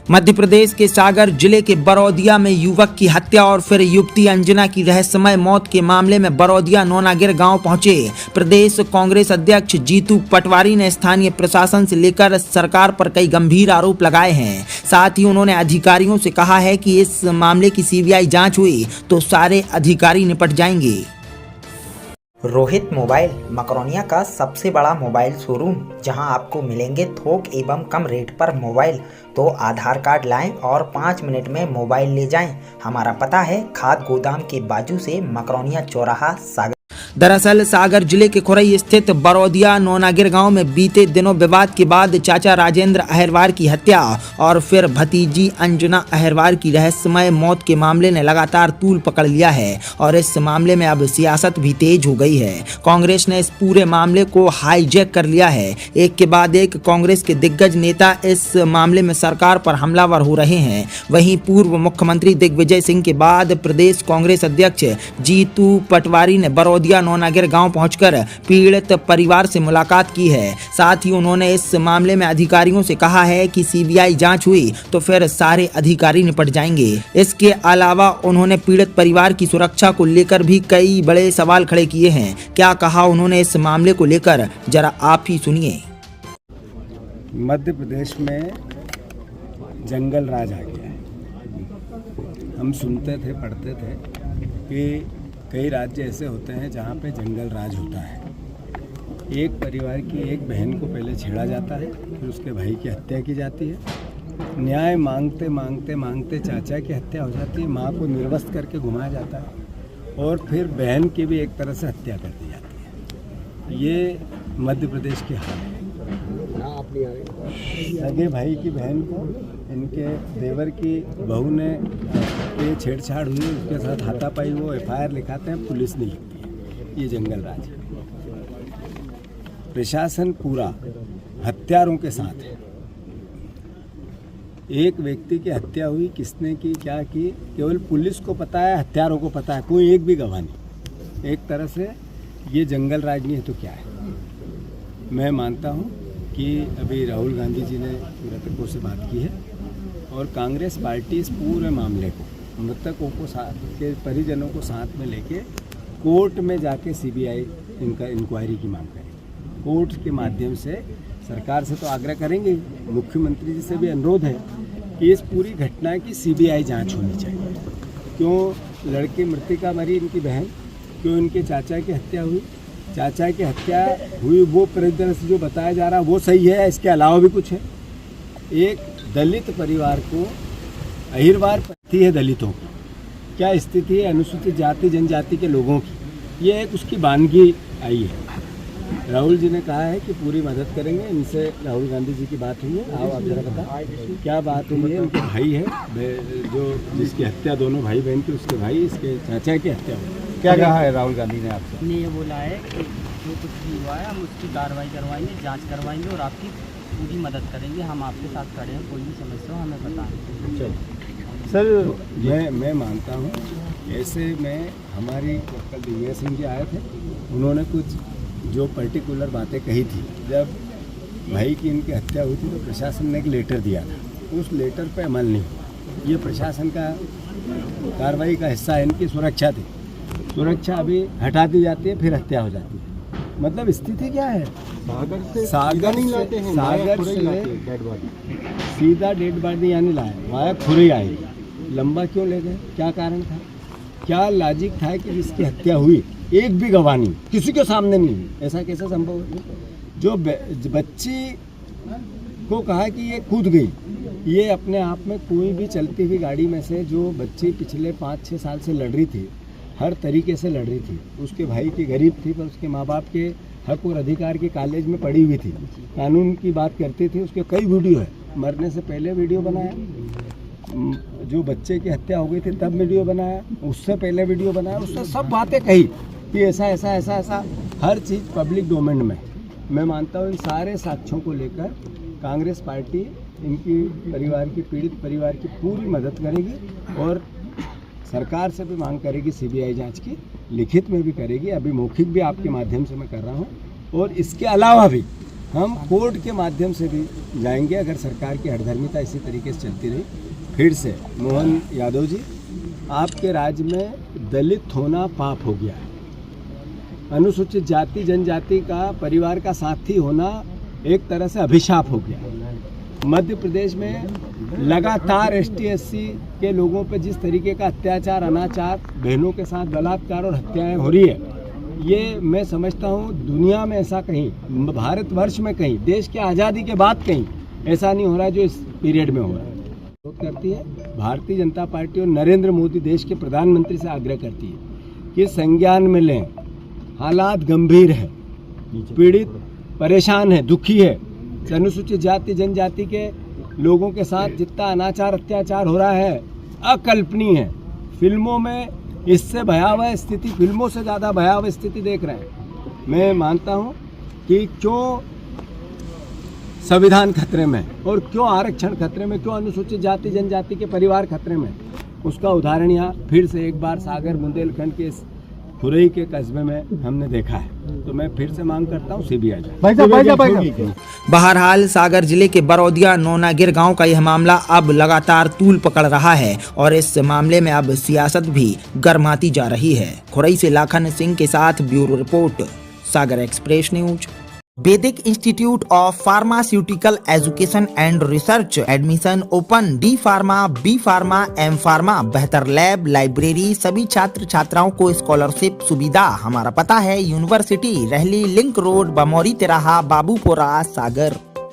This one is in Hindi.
मध्य प्रदेश के सागर जिले के बरौदिया में युवक की हत्या और फिर युवती अंजना की रहस्यमय मौत के मामले में बरौदिया नौनागिर गांव पहुंचे प्रदेश कांग्रेस अध्यक्ष जीतू पटवारी ने स्थानीय प्रशासन से लेकर सरकार पर कई गंभीर आरोप लगाए हैं। साथ ही उन्होंने अधिकारियों से कहा है कि इस मामले की सीबीआई जांच हुई तो सारे अधिकारी निपट जाएंगे। रोहित मोबाइल मकरोनिया का सबसे बड़ा मोबाइल शोरूम, जहां आपको मिलेंगे थोक एवं कम रेट पर मोबाइल। तो आधार कार्ड लाएं और 5 मिनट में मोबाइल ले जाएं। हमारा पता है खाद गोदाम के बाजू से मकरोनिया चौराहा सागर। दरअसल सागर जिले के खुरई स्थित बरौदिया नौनागिर गांव में बीते दिनों विवाद के बाद चाचा राजेंद्र अहिरवार की हत्या और फिर भतीजी अंजना अहिरवार की रहस्यमय मौत के मामले ने लगातार तूल पकड़ लिया है और इस मामले में अब सियासत भी तेज हो गई है। कांग्रेस ने इस पूरे मामले को हाईजैक कर लिया है। एक के बाद एक कांग्रेस के दिग्गज नेता इस मामले में सरकार पर हमलावर हो रहे हैं। वहीं पूर्व मुख्यमंत्री दिग्विजय सिंह के बाद प्रदेश कांग्रेस अध्यक्ष जीतू पटवारी ने बरौदिया नौनागिर गांव पहुंचकर पीड़ित परिवार से मुलाकात की है। साथ ही उन्होंने इस मामले में अधिकारियों से कहा है कि सीबीआई जांच हुई तो फिर सारे अधिकारी निपट जाएंगे। इसके अलावा उन्होंने पीड़ित परिवार की सुरक्षा को लेकर भी कई बड़े सवाल खड़े किए हैं। क्या कहा उन्होंने इस मामले को लेकर, जरा आप ही सुनिए। मध्य प्रदेश में जंगल राज आ गया है। हम सुनते थे, पढ़ते थे कि कई राज्य ऐसे होते हैं जहाँ पे जंगल राज होता है। एक परिवार की एक बहन को पहले छेड़ा जाता है, फिर उसके भाई की हत्या की जाती है। न्याय मांगते मांगते मांगते चाचा की हत्या हो जाती है, माँ को निर्वस्त करके घुमाया जाता है और फिर बहन की भी एक तरह से हत्या कर दी जाती है। ये मध्य प्रदेश की हाल है। सगे भाई की बहन को इनके देवर की बहू ने ये छेड़छाड़ हुई, उसके साथ हाथापाई, वो एफआईआर लिखाते हैं, पुलिस नहीं लिखती है। ये जंगल राज है। प्रशासन पूरा हत्यारों के साथ है। एक व्यक्ति की हत्या हुई, किसने की, क्या की, केवल पुलिस को पता है, हत्यारों को पता है, कोई एक भी गवाह नहीं। एक तरह से ये जंगल राज नहीं है तो क्या है। मैं मानता हूँ कि अभी राहुल गांधी जी ने मृतकों से बात की है और कांग्रेस पार्टी इस पूरे मामले को, मृतकों को साथ के परिजनों को साथ में लेके कोर्ट में जाके सीबीआई इनका इंक्वायरी की मांग करेगी। कोर्ट के माध्यम से सरकार से तो आग्रह करेंगे, मुख्यमंत्री जी से भी अनुरोध है कि इस पूरी घटना की सीबीआई जांच होनी चाहिए। क्यों लड़की मृतिका मरी, इनकी बहन, क्यों इनके चाचा की हत्या हुई, चाचा की हत्या हुई वो परिदृश्य जो बताया जा रहा है वो सही है, इसके अलावा भी कुछ है। एक दलित परिवार को अहिरवार पति है, दलितों की क्या स्थिति है, अनुसूचित जाति जनजाति के लोगों की, ये एक उसकी वानगी आई है। राहुल जी ने कहा है कि पूरी मदद करेंगे। इनसे राहुल गांधी जी की बात हुई है। आओ आप जरा बताओ क्या बात हुई है। उनके भाई है जो जिसकी हत्या, दोनों भाई बहन की, उसके भाई, इसके चाचा की हत्या हुई। क्या कहा है राहुल गांधी ने आपसे? ने ये बोला है कि जो कुछ भी हुआ है हम उसकी कार्रवाई करवाएंगे, जांच करवाएंगे और आपकी पूरी मदद करेंगे। हम आपके साथ खड़े हैं, कोई भी समस्या हो हमें बताएं। चलो सर, मैं मानता हूँ ऐसे में हमारी कल दिग्विजय सिंह जी आए थे, उन्होंने कुछ जो पर्टिकुलर बातें कही थी। जब भाई की इनकी हत्या हुई थी तो प्रशासन ने एक लेटर दिया था, उस लेटर पे अमल नहीं हुआ। ये प्रशासन का कार्रवाई का हिस्सा है। इनकी सुरक्षा थी, सुरक्षा अभी हटा दी जाती है, फिर हत्या हो जाती है। मतलब स्थिति क्या है, सागर से सीधा डेड बॉडी यानी लाए वाया खुरई आई। लंबा क्यों ले गए, क्या कारण था, क्या लॉजिक था कि जिसकी हत्या हुई एक भी गवाह नहीं, किसी के सामने नहीं, ऐसा कैसे संभव है। जो बच्ची को कहा कि ये कूद गई, ये अपने आप में कोई भी चलती हुई गाड़ी में से जो बच्ची पिछले 5-6 साल से लड़ रही थी, हर तरीके से लड़ रही थी। उसके भाई की गरीब थी पर उसके माँ बाप के हक और अधिकार के कॉलेज में पढ़ी हुई थी, कानून की बात करती थी। उसके कई वीडियो है, मरने से पहले वीडियो बनाया, जो बच्चे की हत्या हो गई थी तब वीडियो बनाया, उससे पहले वीडियो बनाया, उसने सब बातें कही कि ऐसा ऐसा ऐसा ऐसा, हर चीज़ पब्लिक डोमेन में। मैं मानता हूँ इन सारे साक्ष्यों को लेकर कांग्रेस पार्टी इनकी परिवार की, पीड़ित परिवार की पूरी मदद करेगी और सरकार से भी मांग करेगी सीबीआई जांच की, लिखित में भी करेगी, अभी मौखिक भी आपके माध्यम से मैं कर रहा हूँ। और इसके अलावा भी हम कोर्ट के माध्यम से भी जाएंगे अगर सरकार की हठधर्मिता इसी तरीके से चलती रही। फिर से मोहन यादव जी, आपके राज्य में दलित होना पाप हो गया है। अनुसूचित जाति जनजाति का परिवार का साथी होना एक तरह से अभिशाप हो गया है। मध्य प्रदेश में लगातार ST/SC के लोगों पे जिस तरीके का अत्याचार, अनाचार, बहनों के साथ बलात्कार और हत्याएं हो रही है, ये मैं समझता हूँ दुनिया में ऐसा कहीं, भारतवर्ष में कहीं, देश की आज़ादी के बाद कहीं ऐसा नहीं हो रहा है जो इस पीरियड में हो रहा है। विरोध करती है भारतीय जनता पार्टी और नरेंद्र मोदी देश के प्रधानमंत्री से आग्रह करती है कि संज्ञान में लें, हालात गंभीर है, पीड़ित परेशान है, दुखी है। अनुसूचित जाति जनजाति के लोगों के साथ जितना अनाचार अत्याचार हो रहा है अकल्पनीय है। फिल्मों में इससे भयावह स्थिति, फिल्मों से ज़्यादा भयावह स्थिति देख रहे हैं। मैं मानता हूं कि क्यों संविधान खतरे में और क्यों आरक्षण खतरे में, क्यों अनुसूचित जाति जनजाति के परिवार खतरे में, उसका उदाहरण यहाँ फिर से एक बार सागर बुंदेलखंड के इस खुरई के कस्बे में हमने देखा है। तो मैं फिर से मांग करता हूँ CBI जाए। बहरहाल सागर जिले के बरौदिया नौनागिर गांव का यह मामला अब लगातार तूल पकड़ रहा है और इस मामले में अब सियासत भी गर्माती जा रही है। खुरई से लाखन सिंह के साथ ब्यूरो रिपोर्ट, सागर एक्सप्रेस न्यूज। वैदिक institute of pharmaceutical education and research admission open. D pharma, B pharma, M pharma, बेहतर लैब, लाइब्रेरी, सभी छात्र छात्राओं को स्कॉलरशिप सुविधा। हमारा पता है यूनिवर्सिटी, रहली लिंक रोड, बमौरी तिराहा, बाबूपुरा, सागर।